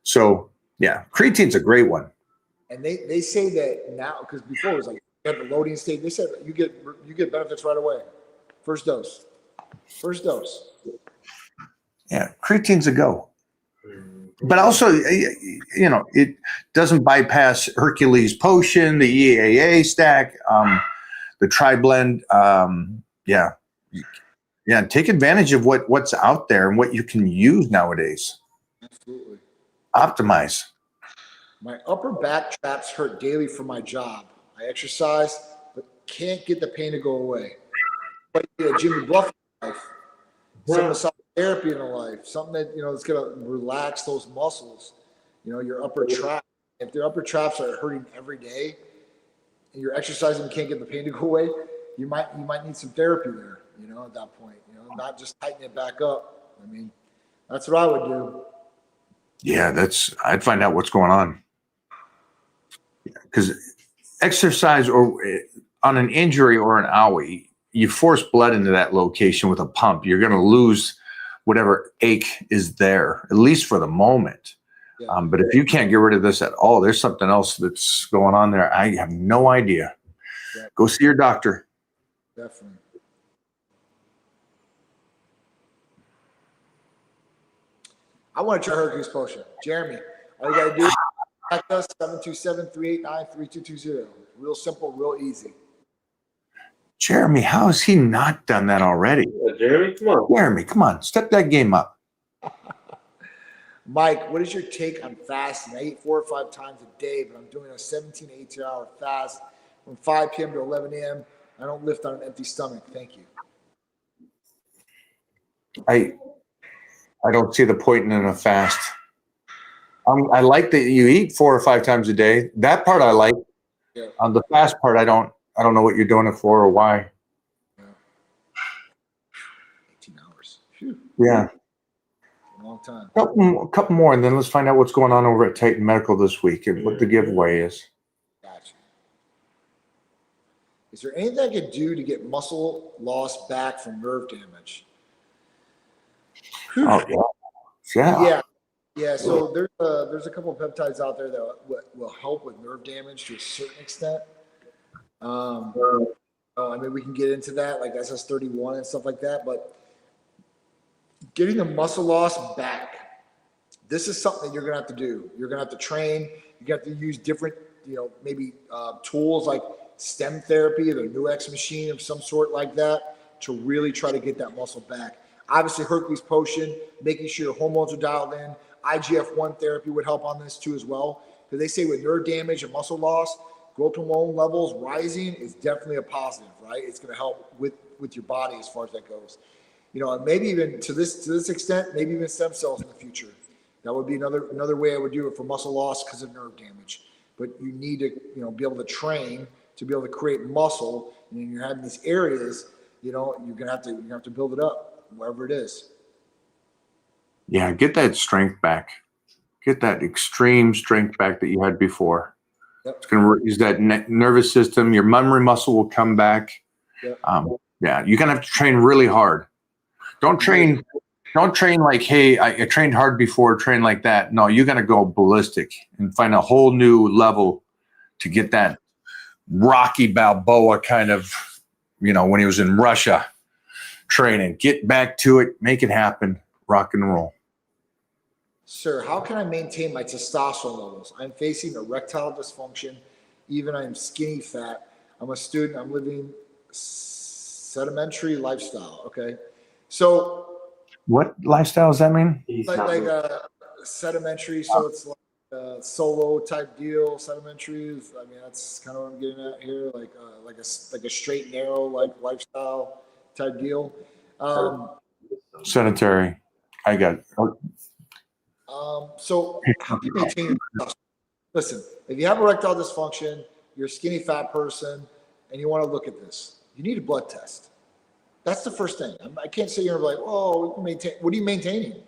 So yeah, creatine's a great one. And they say that now, because before it was like you had the loading state. They said you get benefits right away. First dose. Yeah, creatine's a go. But also, it doesn't bypass Hercules Potion, the EAA stack, the Tri-Blend. Yeah, take advantage of what's out there and what you can use nowadays. Absolutely. Optimize. My upper back traps hurt daily from my job. I exercise, but can't get the pain to go away. But Jimmy Bluff life, some massage therapy in a life, something that that's gonna relax those muscles. Your upper trap. If your upper traps are hurting every day, and you're exercising and can't get the pain to go away, you might need some therapy there. At that point, not just tighten it back up. I mean, that's what I would do. Yeah, I'd find out what's going on. Because exercise or on an injury or an owie, you force blood into that location with a pump, you're going to lose whatever ache is there, at least for the moment. Yeah. But if you can't get rid of this at all, there's something else that's going on there. I have no idea. Yeah. Go see your doctor. Definitely. I want to try Hercules Potion. Jeremy, all you got to do is contact us, 727-389-3220. Real simple, real easy. Jeremy, how has he not done that already? Yeah, Jeremy, come on. Jeremy, come on, step that game up. Mike, what is your take on fasting? I eat 4 or 5 times a day, but I'm doing a 17 to 18 hour fast from 5 p.m. to 11 a.m. I don't lift on an empty stomach. Thank you. I don't see the point in a fast. I like that you eat 4 or 5 times a day. That part I like. Yeah. On the fast part, I don't know what you're doing it for or why. 18 hours. Phew, Yeah. a long time. A couple more, and then let's find out what's going on over at Titan Medical this week and what the giveaway is. Gotcha. Is there anything I could do to get muscle loss back from nerve damage? Whew. Oh, yeah. Yeah. So there's a couple of peptides out there that will help with nerve damage to a certain extent. I mean, we can get into that, like SS31 and stuff like that. But getting the muscle loss back, this is something that you're gonna have to do. You're gonna have to train. You got to use different, maybe tools like stem therapy, the NuX machine of some sort like that, to really try to get that muscle back. Obviously, Hercules Potion, making sure your hormones are dialed in. IGF-1 therapy would help on this too as well. Because they say with nerve damage and muscle loss, growth hormone levels rising is definitely a positive, right? It's going to help with your body as far as that goes. And maybe even to this extent, maybe even stem cells in the future. That would be another way I would do it for muscle loss because of nerve damage. But you need to, be able to train to be able to create muscle. And you're having these areas, you're gonna have to build it up wherever it is. Yeah, get that strength back. Get that extreme strength back that you had before. Yep. It's going to use that nervous system. Your memory muscle will come back. Yep. Yeah, you're going to have to train really hard. Don't train like, hey, I trained hard before, train like that. No, you got to go ballistic and find a whole new level to get that Rocky Balboa kind of, when he was in Russia training. Get back to it, make it happen, rock and roll. Sir, how can I maintain my testosterone levels? I'm facing erectile dysfunction. Even I'm skinny fat. I'm a student. I'm living sedimentary lifestyle. Okay. So what lifestyle does that mean? like sedimentary. So it's like a solo type deal. Sedimentary is, I mean, that's kind of what I'm getting at here. Like a straight, narrow, like lifestyle type deal. Sedentary. I got it. So how do you maintain your, listen, if you have erectile dysfunction, you're a skinny fat person, and you want to look at this, you need a blood test. That's the first thing. I can't sit here and be like, oh, we can maintain. What are you maintaining?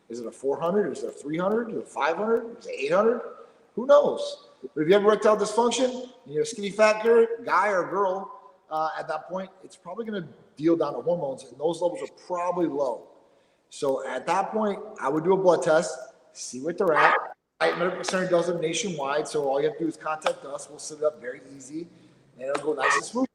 Is it a 400? Is it a 300? Is it a 500? Is it 800? Who knows? But if you have erectile dysfunction, and you're a skinny fat guy or girl, at that point, it's probably going to deal down to hormones, and those levels are probably low. So at that point, I would do a blood test, see what they're at. Titan Medical Center does them nationwide, so all you have to do is contact us. We'll set it up very easy, and it'll go nice and smooth.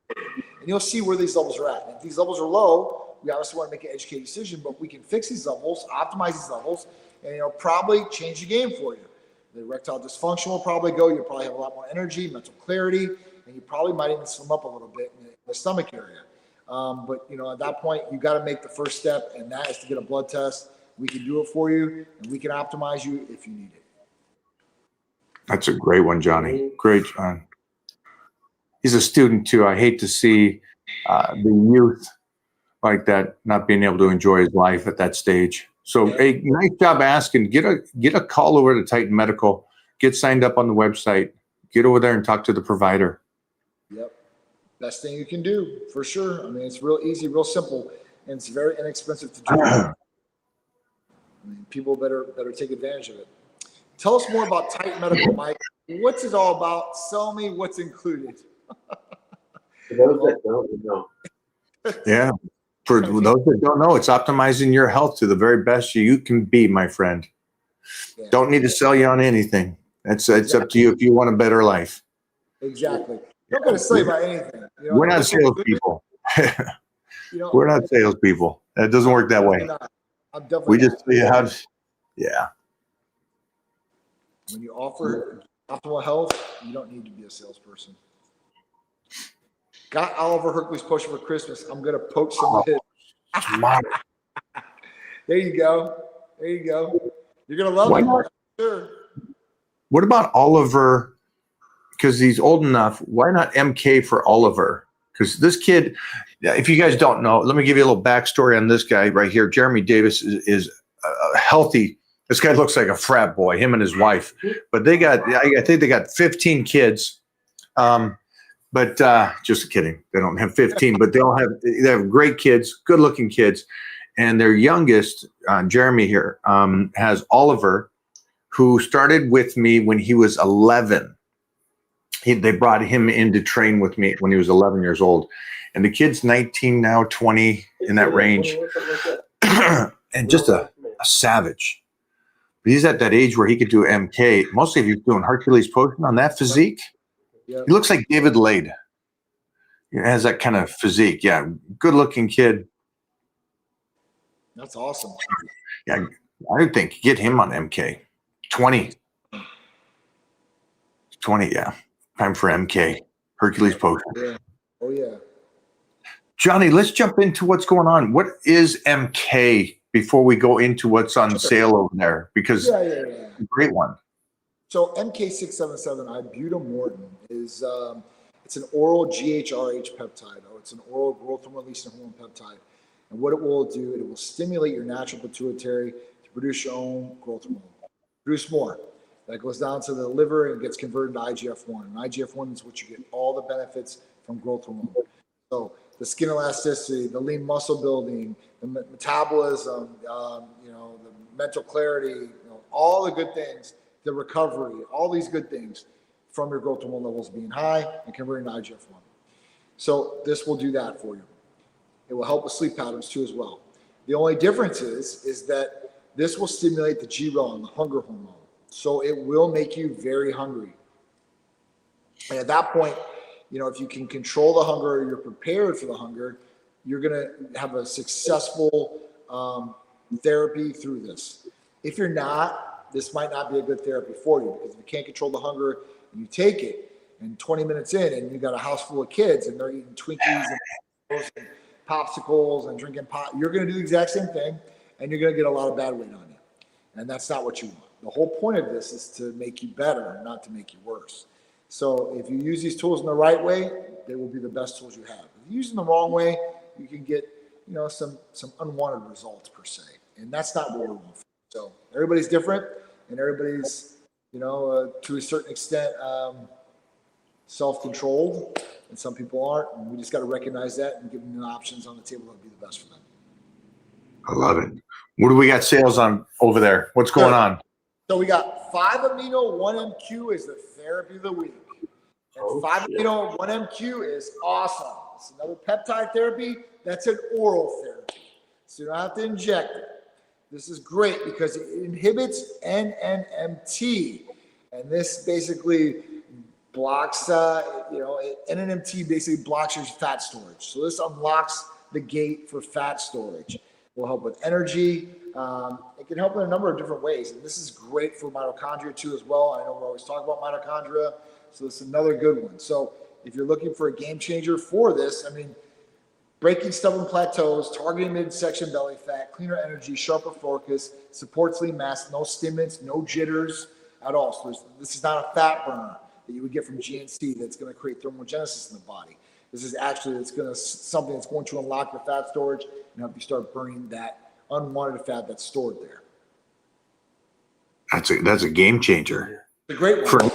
And you'll see where these levels are at. And if these levels are low, we obviously want to make an educated decision, but we can fix these levels, optimize these levels, and it'll probably change the game for you. The erectile dysfunction will probably go. You'll probably have a lot more energy, mental clarity, and you probably might even slim up a little bit in the stomach area. But at that point, you got to make the first step, and that is to get a blood test. We can do it for you, and we can optimize you if you need it. That's a great one, Johnny. Great, John. He's a student too. I hate to see the youth like that not being able to enjoy his life at that stage. So, hey, nice job asking. Get a call over to Titan Medical. Get signed up on the website. Get over there and talk to the provider. Yep. Best thing you can do, for sure. I mean, it's real easy, real simple, and it's very inexpensive to do. I mean, people better take advantage of it. Tell us more about Titan Medical, Mike. What's it all about? Sell me what's included. For those that don't know. Yeah. For those that don't know, it's optimizing your health to the very best you can be, my friend. Yeah. Don't need to sell you on anything. It's up to you if you want a better life. Exactly. You're not going to sell you about anything. We're not salespeople. We're not salespeople. It doesn't work that way. I'm definitely we just see how to, yeah. When you offer optimal health, you don't need to be a salesperson. Got Oliver Hercules potion for Christmas. I'm going to poach some of his. There you go. There you go. You're going to love it. Sure. What about Oliver? Because he's old enough. Why not MK for Oliver? Because this kid, if you guys don't know, let me give you a little backstory on this guy right here. Jeremy Davis is healthy. This guy looks like a frat boy, him and his wife. But I think they got 15 kids. But just kidding. They don't have 15, but they have great kids, good looking kids. And their youngest, Jeremy here, has Oliver, who started with me when he was 11. They brought him in to train with me when he was 11 years old. And the kid's 19 now, 20, in that range. And just a savage. But he's at that age where he could do MK. Mostly if he's doing Hercules potion on that physique. Yep. He looks like David Lade. He has that kind of physique. Yeah, good looking kid. That's awesome. Yeah, I would think get him on MK. 20, yeah. Time for MK. Hercules potion. Yeah. Oh, yeah. Johnny, let's jump into what's going on. What is MK before we go into what's on sale over there? Because Yeah. great one. So MK677, Ibutamoren, is it's an oral GHRH peptide. It's an oral growth hormone releasing hormone peptide. And what it will do, it will stimulate your natural pituitary to produce your own growth hormone. Produce more. That goes down to the liver and gets converted to IGF-1. And IGF-1 is what you get all the benefits from growth hormone. So the skin elasticity, the lean muscle building, the metabolism, the mental clarity, all the good things, the recovery, all these good things from your growth hormone levels being high and converting to IGF-1. So this will do that for you. It will help with sleep patterns too as well. The only difference is that this will stimulate the ghrelin, the hunger hormone. So it will make you very hungry. And at that point, if you can control the hunger, or you're prepared for the hunger, you're going to have a successful therapy through this. If you're not, this might not be a good therapy for you, because if you can't control the hunger and you take it, and 20 minutes in and you got a house full of kids and they're eating Twinkies and popsicles and drinking pot, you're going to do the exact same thing, and you're going to get a lot of bad weight on you. And that's not what you want. The whole point of this is to make you better, not to make you worse. So if you use these tools in the right way, they will be the best tools you have. If you use them the wrong way, you can get, some unwanted results per se. And that's not what we want. So everybody's different, and everybody's, to a certain extent, self-controlled, and some people aren't. And we just got to recognize that and give them the options on the table that would be the best for them. I love it. What do we got sales on over there? What's going on? So we got 5-amino 1MQ is the therapy of the week. And 5-amino 1MQ is awesome. It's another peptide therapy. That's an oral therapy, so you don't have to inject it. This is great because it inhibits NNMT, and this basically blocks, NNMT basically blocks your fat storage. So this unlocks the gate for fat storage. It will help with energy. It can help in a number of different ways. And this is great for mitochondria too as well. I know we always talk about mitochondria, so this is another good one. So if you're looking for a game changer for this, breaking stubborn plateaus, targeting midsection belly fat, cleaner energy, sharper focus, supports lean mass, no stimulants, no jitters at all. So this is not a fat burner that you would get from GNC that's going to create thermogenesis in the body. This is actually something that's going to unlock your fat storage and help you start burning that unwanted fat that's stored there. That's a game changer. It's a great one.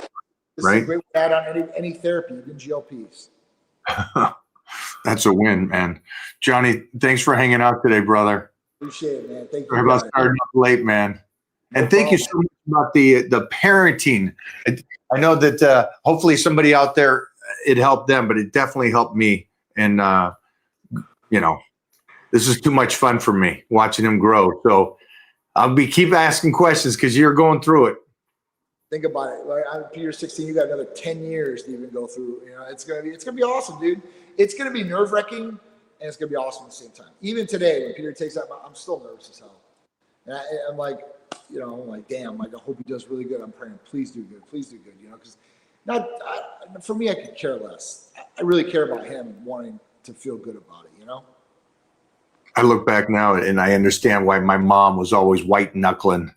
This right? is a great way to add on any therapy, even GLPs. That's a win, man. Johnny, thanks for hanging out today, brother. Appreciate it, man. Thank Sorry you. about starting up late, man. And No thank you problem. so much about the parenting. I know that hopefully somebody out there, it helped them, but it definitely helped me. And, this is too much fun for me watching him grow. So I'll keep asking questions because you're going through it. Think about it. Like, I'm Peter 16. You got another 10 years to even go through. It's gonna be awesome, dude. It's gonna be nerve wracking, and it's gonna be awesome at the same time. Even today, when Peter takes out, I'm still nervous as hell. And I'm like, damn. Like, I hope he does really good. I'm praying, please do good, because for me, I could care less. I really care about him wanting to feel good about it. I look back now and I understand why my mom was always white knuckling,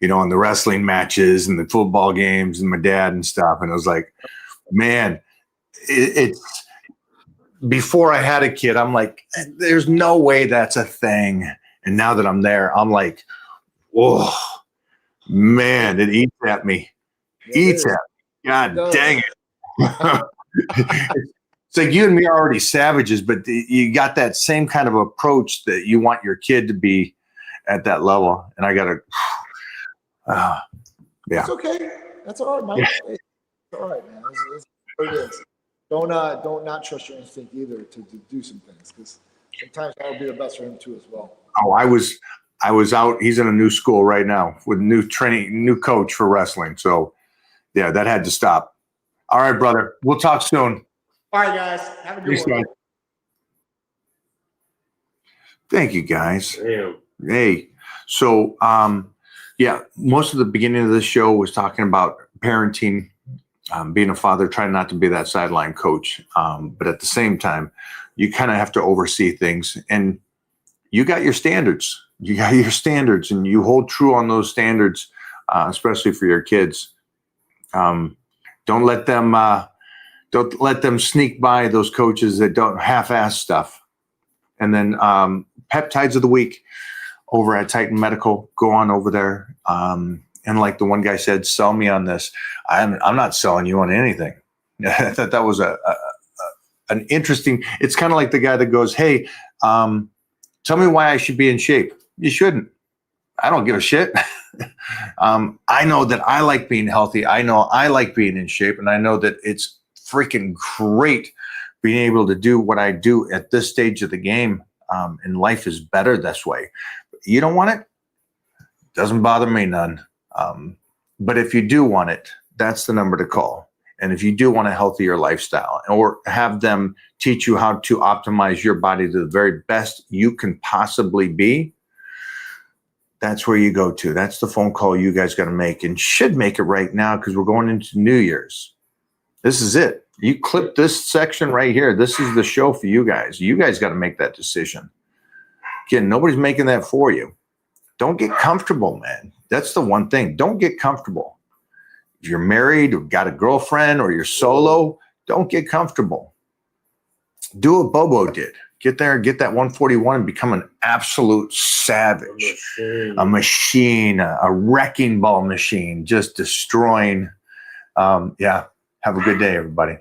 in the wrestling matches and the football games, and my dad and stuff. And I was like, man, it's before I had a kid, I'm like, there's no way that's a thing. And now that I'm there, I'm like, whoa, man, it eats at me. Eats at me. God dang it. It's like you and me are already savages, but you got that same kind of approach that you want your kid to be at that level. And I got to, yeah. It's okay. That's all right, Mike. It's all right, man. It's what it is. Don't not trust your instinct either to do some things, because sometimes that'll be the best for him too as well. Oh, I was out. He's in a new school right now with new coach for wrestling. So yeah, that had to stop. All right, brother. We'll talk soon. All right, guys. Have a good Thanks, one. guys. Thank you, guys. Damn. Hey, so most of the beginning of the show was talking about parenting, being a father, trying not to be that sideline coach. But at the same time, you kind of have to oversee things, and you got your standards. You got your standards, and you hold true on those standards, especially for your kids. Don't let them sneak by those coaches that don't half-ass stuff. And then peptides of the week over at Titan Medical. Go on over there. And like the one guy said, sell me on this. I'm not selling you on anything. I thought that was an interesting. It's kind of like the guy that goes, hey, tell me why I should be in shape. You shouldn't. I don't give a shit. I know that I like being healthy. I know I like being in shape. And I know that it's freaking great being able to do what I do at this stage of the game. and life is better this way. You don't want it? Doesn't bother me none. But if you do want it, that's the number to call. And if you do want a healthier lifestyle, or have them teach you how to optimize your body to the very best you can possibly be, that's where you go to. That's the phone call you guys got to make, and should make it right now, because we're going into New Year's. This is it. You clip this section right here. This is the show for you guys. You guys got to make that decision. Again, nobody's making that for you. Don't get comfortable, man. That's the one thing. Don't get comfortable. If you're married or got a girlfriend or you're solo, don't get comfortable. Do what Bobo did. Get there, get that 141 and become an absolute savage. A machine, a wrecking ball machine, just destroying. Yeah. Have a good day, everybody.